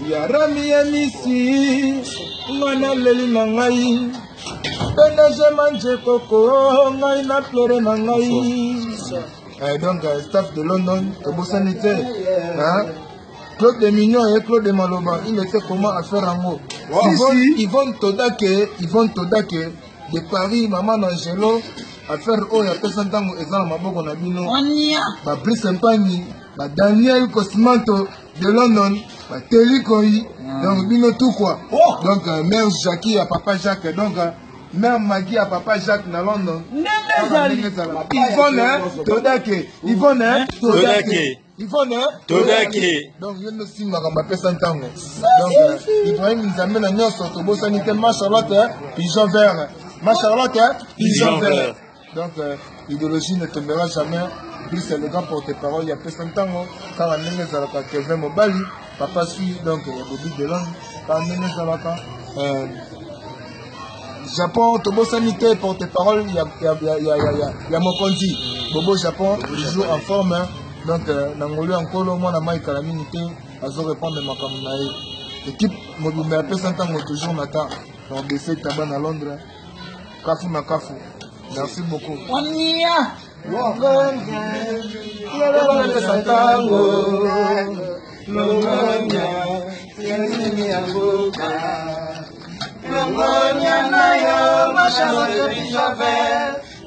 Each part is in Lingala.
ya rami ya misi ngana leli na ngai peneje manje koko ngai na plere na ngai. Donc staff de London tobosani te Claude de Mignon et Claude de Maloba, il était comment à faire en haut. Yvonne Todake de Paris, Maman Angelo, à faire haut, il y a personne qui est dans ma boque, on a dit non. Brice Mpani, Daniel Cosmanto de London, Terry Koi, donc bino tout quoi. Donc mère Jackie à papa Jacques, donc mère Maggie à papa Jacques dans London. Yvonne Todake, donc je ne suis pas personne tango. Donc Ibrahim nous amène à Nyonso tobosani te ma Charlotte pigeon vert. Ma Charlotte pigeon vert. Donc l'idéologie ne tombera jamais. Plus c'est le grand porte-parole, il y a personne tango. Quand on est dans Kevin Mobali, papa suit donc il y a Bobby Delon. Quand on est dans Japon, tobosani te porte-parole, il y a Mokonzi. Bobo Japon, toujours en forme. Donc, Nangolo encore moi, la maille calamité, à se répondre de ma camarade. L'équipe mobile, mais après 100 ans, toujours Nata, on baissé tabac à Londres. Kafou na Kafou. Merci beaucoup. On y a.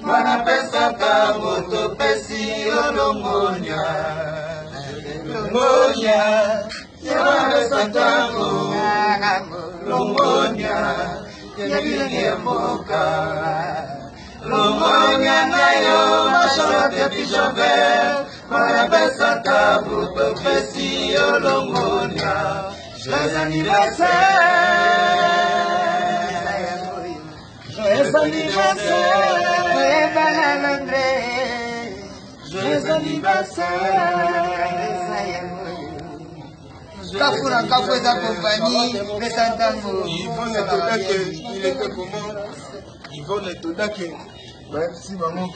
Mana pesa kamo to pesi olongonya ya pesa kamo longonya ya bilinge moka longonya nayo mashallah te bijove mana pesa kamo to pesi olongonya joyeux anniversaire joyeux anniversaire joyeux anniversaire. Kafura Kafou est accompagné de Santango. Yvonne Todake, il était comment? Yvonne Todake. Si maman